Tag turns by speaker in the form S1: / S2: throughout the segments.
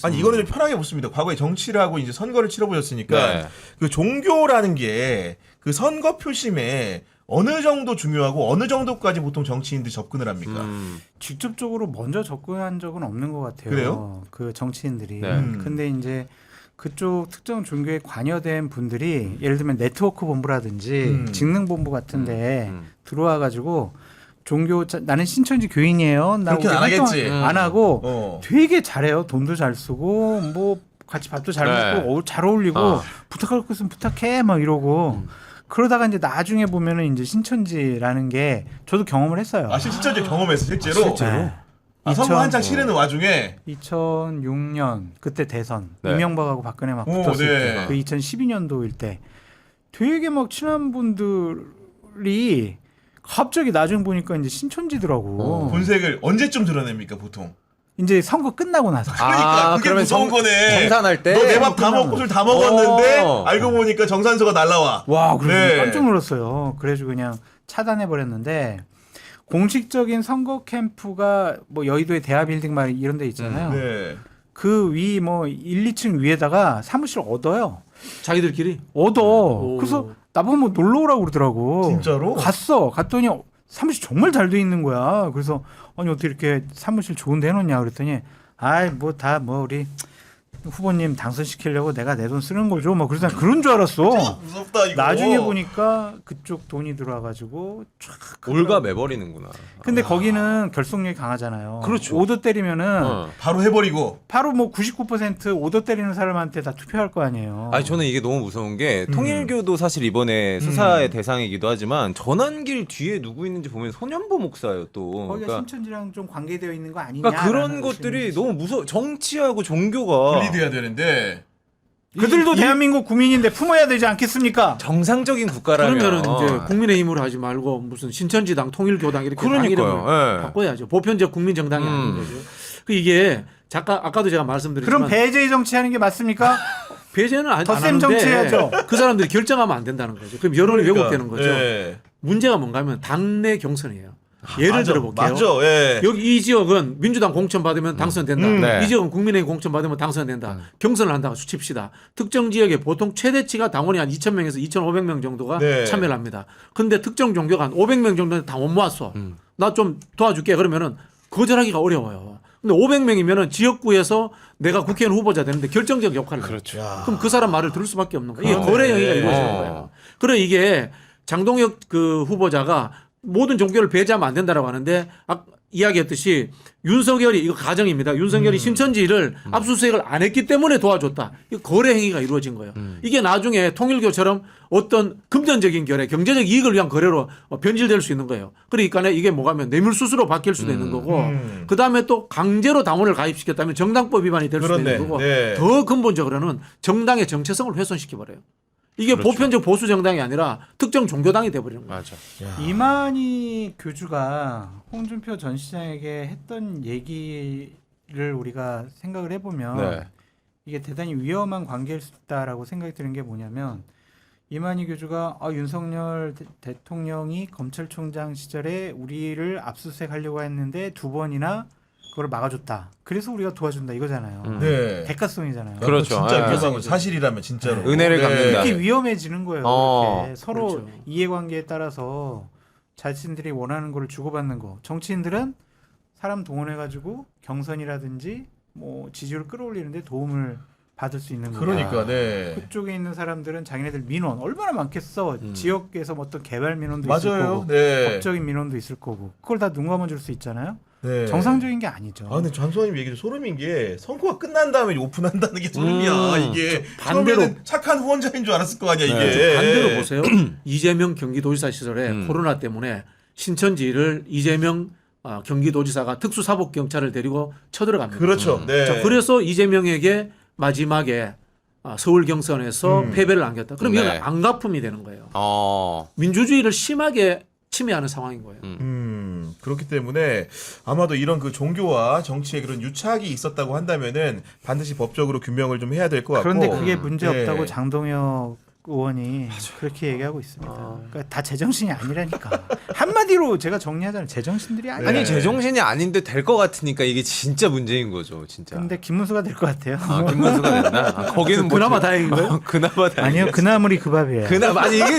S1: 아니 이거는 좀 편하게 묻습니다. 과거에 정치를 하고 이제 선거를 치러보셨으니까
S2: 네.
S1: 그 종교라는 게 그 선거 표심에 어느 정도 중요하고 어느 정도까지 보통 정치인들이 접근을 합니까?
S3: 직접적으로 먼저 접근한 적은 없는 것 같아요.
S1: 그래요?
S3: 그 정치인들이.
S2: 네.
S3: 근데 이제 그쪽 특정 종교에 관여된 분들이 예를 들면 네트워크 본부라든지 직능 본부 같은데 들어와 가지고 종교 나는 신천지 교인이에요. 나
S1: 그렇게는 안
S3: 우리 활동
S1: 하겠지.
S3: 안 하고 되게 잘해요. 돈도 잘 쓰고 뭐 같이 밥도 잘
S2: 네.
S3: 먹고 잘 어울리고 부탁할 거 있으면 부탁해 막 이러고 그러다가 이제 나중에 보면은 이제 신천지라는 게 저도 경험을 했어요.
S1: 아 실질적으로 경험했어 실제로.
S3: 네.
S1: 아, 선거 한창 치르는 와중에
S3: 2006년 그때 대선
S2: 네.
S3: 이명박하고 박근혜 막
S1: 오,
S3: 붙었을
S1: 네.
S3: 때 그 2012년도일 때 되게 막 친한 분들이 갑자기 나중에 보니까 이제 신천지더라고.
S1: 본색을 언제쯤 드러냅니까 보통?
S3: 이제 선거 끝나고 나서.
S1: 그러니까 그게
S2: 그러면
S1: 무서운 거네.
S2: 정산할 때
S1: 너 내 밥 다 먹고 술 다 먹었는데 알고 보니까 정산서가 날라와.
S3: 와, 그래서
S1: 네.
S3: 깜짝 놀랐어요. 그래가지고 그냥 차단해 버렸는데 공식적인 선거 캠프가 뭐 여의도의 대하빌딩 말 이런 데 있잖아요.
S1: 네.
S3: 그 위 뭐 1, 2층 위에다가 사무실 얻어요.
S4: 자기들끼리?
S3: 얻어. 그래서 나보고 뭐 놀러 오라고 그러더라고.
S1: 진짜로?
S3: 갔더니 사무실 정말 잘 돼 있는 거야. 그래서 아니 어떻게 이렇게 사무실 좋은 데 해놓냐 그랬더니 아이 뭐 다 뭐 우리 후보님 당선시키려고 내가 내 돈 쓰는 거죠. 막 그래서 난 그런 줄 알았어.
S1: 무섭다 이거.
S3: 나중에 보니까 그쪽 돈이 들어와가지고 촥.
S2: 올가매버리는구나.
S3: 근데 거기는 결속력이 강하잖아요.
S2: 그렇죠.
S3: 오더 때리면은
S1: 바로 해버리고.
S3: 바로 뭐 99% 오더 때리는 사람한테 다 투표할 거 아니에요.
S2: 아니 저는 이게 너무 무서운 게 통일교도 사실 이번에 수사의 대상이기도 하지만 전환길 뒤에 누구 있는지 보면 손현보 목사예요 또.
S3: 거기가
S2: 그러니까,
S3: 신천지랑 좀 관계되어 있는 거 아니냐.
S2: 그런 것들이 너무 무서워. 정치하고 종교가
S1: 분리돼야 되는데.
S3: 그들도 대한민국 국민인데 품어야 되지 않겠습니까?
S2: 정상적인 국가라면
S4: 그러면은 이제 국민의힘으로 하지 말고 무슨 신천지당, 통일교당 이렇게 당 이름을
S2: 그러니까요. 예.
S4: 바꿔야죠. 보편적 국민정당이 아닌 거죠. 그 이게 아까도 제가 말씀드렸지만
S3: 그럼 배제의 정치하는 게 맞습니까?
S4: 배제는 안
S3: 덧셈
S4: 하는데
S3: 정치해야죠.
S4: 그 사람들이 결정하면 안 된다는 거죠. 그럼 여론이 왜곡되는 거죠.
S1: 예.
S4: 문제가 뭔가 하면 당내 경선이에요. 예를 들어볼게요.
S1: 맞아. 예.
S4: 여기 이 지역은 민주당 공천 받으면 당선된다.
S2: 네.
S4: 이 지역은 국민의힘 공천 받으면 당선된다. 경선을 한다고 수칩시다. 특정 지역에 보통 최대치가 당원이 한 2,000명에서 2,500명 정도가
S1: 네.
S4: 참여를 합니다. 근데 특정 종교가 한 500명 정도는 다 못 모았어. 나 좀 도와줄게. 그러면은 거절하기가 어려워요. 근데 500명이면은 지역구에서 내가 국회의원 후보자 되는데 결정적 역할을 해요.
S2: 그렇죠.
S4: 그럼 그 사람 말을 들을 수밖에 없는 거예요. 이게
S1: 그러네.
S4: 거래 행위가 이루어지는 거예요. 그래 이게 장동혁 그 후보자가 모든 종교를 배제하면 안 된다라고 하는데 이야기했듯이 윤석열이 이거 가정입니다. 윤석열이 신천지를 압수수색을 안 했기 때문에 도와줬다. 이거 거래 행위가 이루어진 거예요. 이게 나중에 통일교처럼 어떤 금전적인 거래, 경제적 이익을 위한 거래로 변질될 수 있는 거예요. 그러니까 이게 뭐가면 뇌물수수로 바뀔 수도 있는 거고 그 다음에 또 강제로 당원을 가입시켰다면 정당법 위반이 될 수도
S1: 그렇네.
S4: 있는 거고
S1: 네.
S4: 더 근본적으로는 정당의 정체성을 훼손시켜버려요. 이게 보편적 보수 정당이 아니라 특정 종교당이 돼버리는 거예요.
S2: 맞아.
S3: 이만희 교주가 홍준표 전 시장에게 했던 얘기를 우리가 생각을 해보면
S2: 네.
S3: 이게 대단히 위험한 관계일 수 있다라고 생각이 드는 게 뭐냐면 이만희 교주가 윤석열 대통령이 검찰총장 시절에 우리를 압수수색하려고 했는데 2번이나 그걸 막아줬다. 그래서 우리가 도와준다 이거잖아요.
S1: 네.
S3: 대가성이잖아요.
S2: 그렇죠.
S1: 진짜
S2: 예.
S1: 위험한 거 사실이라면 진짜로.
S2: 은혜를 갚는다.
S3: 이렇게 위험해지는 거예요. 이렇게 서로
S4: 그렇죠.
S3: 이해관계에 따라서 자신들이 원하는 거를 주고받는 거. 정치인들은 사람 동원해가지고 경선이라든지 뭐 지지율을 끌어올리는데 도움을 받을 수 있는 거고.
S1: 그러니까 네.
S3: 그쪽에 있는 사람들은 자기네들 민원 얼마나 많겠어. 지역에서 뭐 어떤 개발 민원도 있을
S1: 맞아요.
S3: 거고,
S1: 네.
S3: 법적인 민원도 있을 거고. 그걸 다 눈감아 줄 수 있잖아요.
S1: 네.
S3: 정상적인 게 아니죠.
S1: 아 근데 장소님 얘기도 소름인 게 선거가 끝난 다음에 오픈한다는 게 소름이야. 이게
S4: 반대로-
S1: 처음에는 착한 후원자인 줄 알았을 거 아니야 이게.
S2: 네.
S4: 반대로 보세요. 이재명 경기도지사 시절에 코로나 때문에 신천지를 이재명 경기도지사가 특수사법경찰을 데리고 쳐들어갑니다.
S1: 그렇죠. 네.
S4: 자, 그래서 이재명에게 마지막에 서울 경선에서 패배를 안겼다. 그럼
S2: 네.
S4: 이건 안가품이 되는 거예요.
S2: 어.
S4: 민주주의를 심하게 침해하는 상황인 거예요.
S1: 그렇기 때문에 아마도 이런 그 종교와 정치의 그런 유착이 있었다고 한다면은 반드시 법적으로 규명을 좀 해야 될 것 같고.
S3: 그런데 그게 문제
S1: 네.
S3: 없다고 장동혁 의원이 그렇게 얘기하고 있습니다. 그러니까 다 제정신이 아니라니까. 한마디로 제가 정리하자면 제정신들이 아니에요.
S2: 아니 제정신이 아닌데 될 것 같으니까 이게 진짜 문제인 거죠, 진짜.
S3: 근데 김문수가 될 것 같아요.
S2: 아, 김문수가 됐나? 아, 거기는 뭐
S4: 그나마 다행인가요?
S2: 그나마 다행.
S3: 아니요, 그나물이 그 밥이에요.
S2: 그나마 아니 이게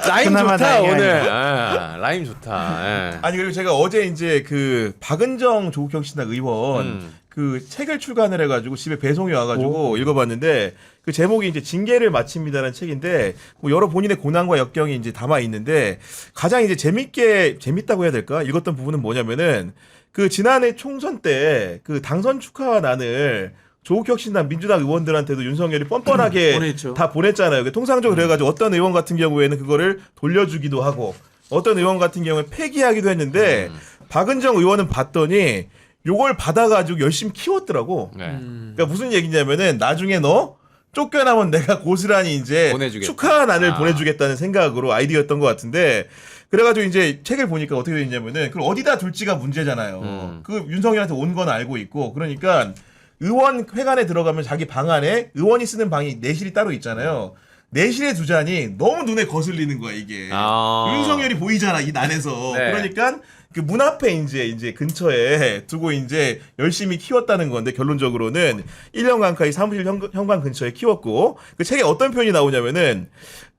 S2: 라임
S3: 그나마
S2: 좋다
S3: 다행이
S2: 오늘. 아, 라임 좋다. 예.
S1: 아니 그리고 제가 어제 이제 그 박은정 조국혁신당 의원 그 책을 출간을 해가지고 집에 배송이 와가지고 읽어봤는데 그 제목이 이제 징계를 마칩니다라는 책인데 뭐 여러 본인의 고난과 역경이 이제 담아 있는데 가장 이제 재밌다고 해야 될까 읽었던 부분은 뭐냐면은 그 지난해 총선 때 그 당선 축하난을 조국혁신당 민주당 의원들한테도 윤석열이 뻔뻔하게
S4: 보냈죠.
S1: 다 보냈잖아요. 통상적으로 그래가지고 어떤 의원 같은 경우에는 그거를 돌려주기도 하고 어떤 의원 같은 경우에 폐기하기도 했는데 박은정 의원은 봤더니 요걸 받아가지고 열심히 키웠더라고.
S2: 네.
S1: 그러니까 무슨 얘기냐면은 나중에 너 쫓겨나면 내가 고스란히 이제
S2: 보내주겠다.
S1: 축하난을
S2: 아.
S1: 보내주겠다는 생각으로 아이디어였던 것 같은데 그래가지고 이제 책을 보니까 어떻게 되냐면은 그걸 어디다 둘지가 문제잖아요. 그 윤석열한테 온 건 알고 있고 그러니까 의원 회관에 들어가면 자기 방 안에 의원이 쓰는 방이 내실이 따로 있잖아요. 내실에 두자니 너무 눈에 거슬리는 거야 이게.
S2: 아.
S1: 윤석열이 보이잖아 이 난에서.
S2: 네.
S1: 그러니까 그 문 앞에 이제 근처에 두고 이제 열심히 키웠다는 건데 결론적으로는 1년 가까이 사무실 현관 근처에 키웠고 그 책에 어떤 표현이 나오냐면은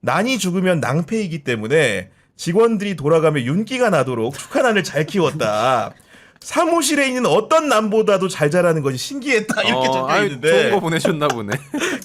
S1: 난이 죽으면 낭패이기 때문에 직원들이 돌아가며 윤기가 나도록 축하난을 잘 키웠다. 사무실에 있는 어떤 남보다도 잘 자라는 것이 신기했다 이렇게 적혀
S2: 아유,
S1: 있는데
S2: 좋은 거 보내셨나 보네.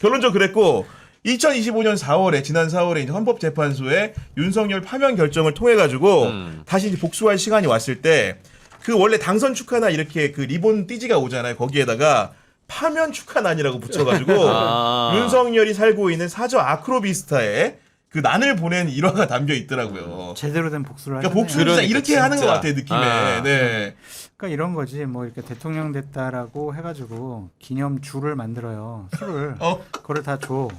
S1: 결론적으로 그랬고 2025년 4월에 지난 4월에 이제 헌법재판소에 윤석열 파면 결정을 통해 가지고 다시 이제 복수할 시간이 왔을 때 그 원래 당선 축하나 이렇게 그 리본 띠지가 오잖아요. 거기에다가 파면 축하난이라고 붙여가지고
S2: 아.
S1: 윤석열이 살고 있는 사저 아크로비스타에 그 난을 보낸 일화가 담겨 있더라고요.
S3: 제대로 된 복수를
S1: 그러니까
S3: 하셨네요.
S1: 복수를 진짜
S2: 그러니까,
S1: 이렇게 하는 것
S2: 진짜.
S1: 같아요 느낌에.
S2: 아.
S1: 네.
S3: 그러니까 이런 거지. 뭐 이렇게 대통령 됐다라고 해가지고 기념주를 만들어요. 술을 그걸 다 줘.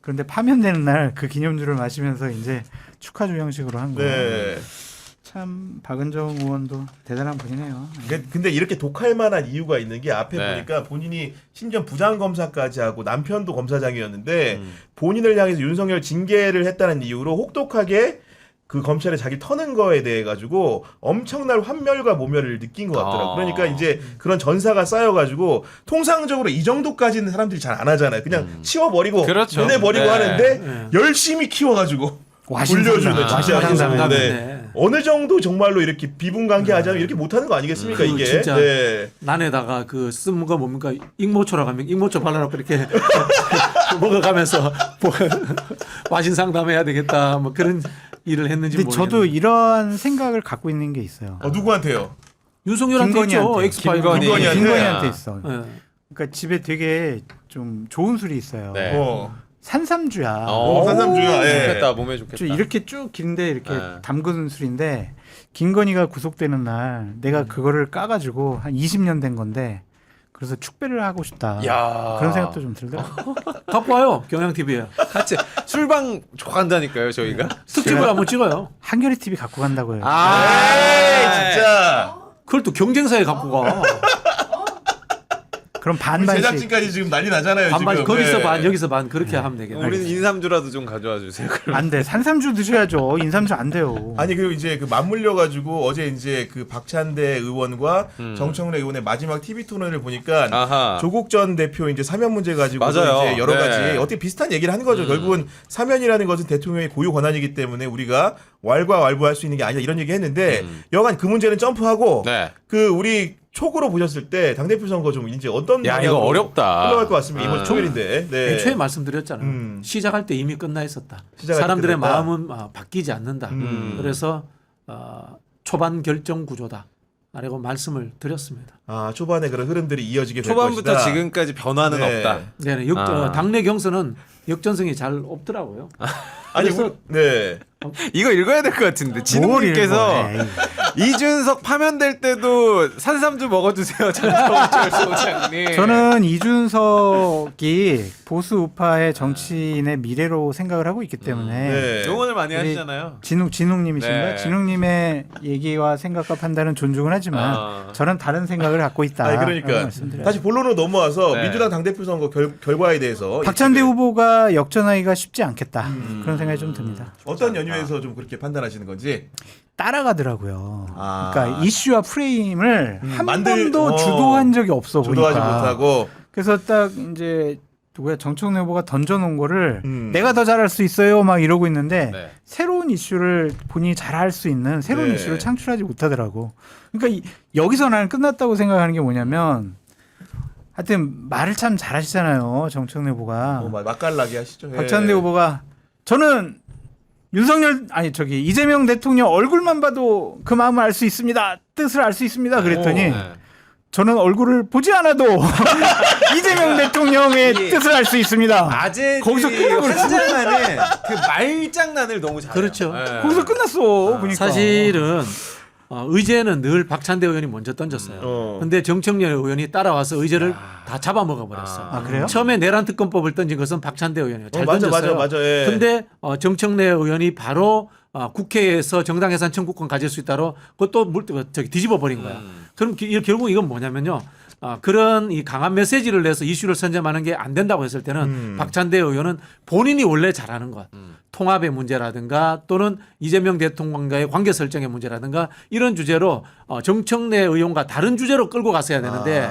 S3: 그런데 파면되는 날 그 기념주를 마시면서 이제 축하주 형식으로 한 거예요.
S1: 네.
S3: 참 박은정 의원도 대단한 분이네요.
S1: 근데 이렇게 독할 만한 이유가 있는 게 앞에
S2: 네.
S1: 보니까 본인이 심지어 부장검사까지 하고 남편도 검사장이었는데 본인을 향해서 윤석열 징계를 했다는 이유로 혹독하게 그 검찰에 자기 터는 거에 대해 가지고 엄청난 환멸과 모멸을 느낀 것 같더라고.
S2: 아.
S1: 그러니까 이제 그런 전사가 쌓여가지고 통상적으로 이 정도까지는 사람들이 잘 안 하잖아요. 그냥 치워버리고
S2: 그렇죠.
S1: 보내버리고
S2: 네.
S1: 하는데
S4: 네.
S1: 열심히 키워가지고
S3: 와신상담.
S1: 돌려주는 진짜
S3: 와신상담.
S1: 네. 어느 정도 정말로 이렇게 비분관계 하자면 이렇게 못하는 거 아니겠습니까
S4: 그
S1: 이게?
S4: 진짜
S1: 네.
S4: 난에다가 그 쓴 거 뭡니까 익모초라고 하면 익모초 발라놓고 이렇게 먹어가면서 뭐 와신 상담해야 되겠다 뭐 그런 일을 했는지
S3: 근데
S4: 모르겠는데
S3: 저도 이러한 생각을 갖고 있는 게 있어요.
S1: 누구한테요?
S4: 윤석열한테 있죠.
S3: 김건희한테.
S4: 엑스파일
S2: 김건희한테.
S3: 김건희한테 있어.
S4: 네.
S3: 그러니까 집에 되게 좀 좋은 술이 있어요.
S2: 네.
S3: 산삼주야.
S1: 산삼주야, 예.
S2: 좋겠다, 몸에 좋겠다.
S3: 좀 이렇게 쭉 긴데 이렇게
S2: 네.
S3: 담근 술인데 김건희가 구속되는 날 내가 그거를 까가지고 한 20년 된 건데 그래서 축배를 하고 싶다.
S2: 야.
S3: 그런 생각도 좀 들더라고요.
S4: 갖고 와요 경향 TV에
S2: 같이 술방 간다니까요 저희가.
S4: 특집을 한번 찍어요.
S3: 한겨레 TV 갖고 간다고요.
S1: 에이, 진짜.
S4: 그걸 또 경쟁사에 갖고 가.
S3: 그럼
S1: 우리
S3: 반반씩.
S1: 제작진까지 지금 난리 나잖아요.
S4: 반반
S1: 지금.
S4: 거기서
S1: 네.
S4: 반 여기서 반 그렇게 하면 되겠네.
S2: 우리는 인삼주라도 좀 가져와 주세요. 그럼.
S3: 안 돼. 산삼주 드셔야죠. 인삼주 안 돼요.
S1: 아니 그리고 이제 그 맞물려 가지고 어제 이제 그 박찬대 의원과 정청래 의원의 마지막 TV 토론을 보니까
S2: 아하.
S1: 조국 전 대표 이제 사면 문제 가지고
S2: 맞아요.
S1: 이제 여러
S2: 네.
S1: 가지 어떻게 비슷한 얘기를 하는 거죠. 결국은 사면이라는 것은 대통령의 고유 권한이기 때문에 우리가 왈가왈부할 수 있는 게 아니다 이런 얘기 했는데 여간 그 문제는 점프하고
S2: 네.
S1: 그 우리 촉으로 보셨을 때 당대표 선거 좀 이제 어떤
S2: 야,
S1: 방향으로
S2: 이거 어렵다.
S1: 흘러갈 것 같습니다. 이번
S2: 아.
S1: 초일인데. 네.
S4: 애초에 말씀드렸잖아요. 시작할 때 이미 끝나 있었다.
S1: 시작할 때
S4: 사람들의
S1: 끝났다.
S4: 마음은 바뀌지 않는다. 그래서 초반 결정 구조다. 라고 말씀을 드렸습니다.
S1: 아 초반에 그런 흐름들이 이어지게 될
S2: 초반부터
S1: 것이다.
S2: 지금까지 변화는
S1: 네.
S2: 없다.
S4: 네,
S2: 아.
S4: 당내 경선은 역전성이 잘 없더라고요.
S1: 아니
S3: 그래서-
S1: 네.
S2: 이거 읽어야 될 것 같은데 진웅님께서
S3: 뭘 읽어,
S2: 이준석 파면될 때도 산삼주 먹어주세요 장성철 소장님.
S3: 저는 이준석이 보수 우파의 정치인의 미래로 생각을 하고 있기 때문에
S1: 네.
S2: 응원을 많이
S3: 우리
S2: 하시잖아요.
S3: 진웅님이신가요?
S2: 네.
S3: 진웅님의 얘기와 생각과 판단은 존중은 하지만 저는 다른 생각을 갖고 있다.
S1: 아니
S3: 라고
S1: 그러니까
S3: 말씀드려요.
S1: 다시 본론으로 넘어와서
S2: 네.
S1: 민주당 당대표 선거 결과에 대해서
S3: 박찬대
S1: 이-
S3: 후보가 역전하기가 쉽지 않겠다. 그런 생각이 좀 듭니다.
S1: 어떤 연유에서 좀 그렇게 판단하시는 건지.
S3: 따라가더라고요.
S1: 아.
S3: 그러니까 이슈와 프레임을 한 번도
S1: 어.
S3: 주도한 적이 없어
S1: 주도하지
S3: 보니까.
S1: 못하고
S3: 그래서 딱 이제 누구야 정청래 후보가 던져놓은 거를
S1: 내가
S3: 더 잘할 수 있어요 막 이러고 있는데
S2: 네.
S3: 새로운 이슈를 본인이 잘할 수 있는 새로운
S1: 네.
S3: 이슈를 창출하지 못하더라고. 그러니까 여기서 나는 끝났다고 생각하는 게 뭐냐면 하여튼 말을 참 잘하시잖아요 정청래 후보가.
S1: 맛깔나게 하시죠. 예.
S3: 박찬대 후보가 저는 윤석열 아니 저기 이재명 대통령 얼굴만 봐도 그 마음을 알 수 있습니다. 뜻을 알 수 있습니다. 그랬더니
S2: 네.
S3: 저는 얼굴을 보지 않아도 이재명 대통령의
S2: 이게-
S3: 뜻을 알 수 있습니다.
S2: 아재들이
S3: 거기서 끝나버렸어.
S2: 한장난에 그 말장난을 너무 잘해요.
S4: 그렇죠.
S2: 네.
S3: 거기서 끝났어. 보니까.
S4: 사실은 의제는 늘 박찬대 의원이 먼저 던졌어요. 근데 정청래 의원이 따라와서 의제를 다 잡아먹어 버렸어.
S3: 아 그래요?
S4: 처음에 내란 특검법을 던진 것은 박찬대 의원이에요. 잘
S1: 맞아,
S4: 던졌어요.
S1: 맞아. 예.
S4: 근데 정청래 의원이 바로 국회에서 정당 해산 청구권 가질 수 있다로 그것도 뒤집어 버린 거야. 그럼 결국 이건 뭐냐면요. 그런 이 강한 메시지를 내서 이슈를 선점하는 게 안 된다고 했을 때는 박찬대 의원은 본인이 원래 잘하는 것, 통합의 문제라든가 또는 이재명 대통령과의 관계 설정의 문제라든가 이런 주제로 정청래 의원과 다른 주제로 끌고 갔어야 되는데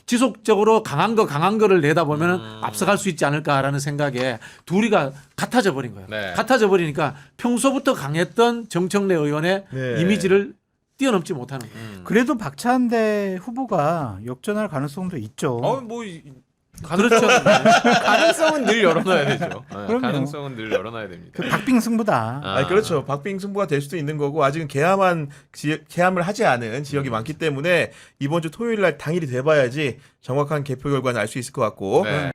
S4: 지속적으로 강한 거를 내다 보면 앞서갈 수 있지 않을까라는 생각에 둘이가 같아져 버린 거예요.
S2: 네.
S4: 같아져 버리니까 평소부터 강했던 정청래 의원의
S1: 네.
S4: 이미지를 뛰어넘지 못하는 거예요.
S3: 그래도 박찬대 후보가 역전할 가능성도 있죠.
S2: 뭐
S4: 그렇죠.
S2: 가능성은 늘 열어놔야 되죠. 네,
S3: 그럼요.
S2: 가능성은 늘 열어놔야 됩니다.
S3: 그 박빙 승부다.
S1: 아니, 그렇죠. 박빙 승부가 될 수도 있는 거고 아직은 개함을 하지 않은 지역이 많기 때문에 이번 주 토요일 날 당일이 돼봐야지 정확한 개표 결과는 알 수 있을 것 같고
S2: 네.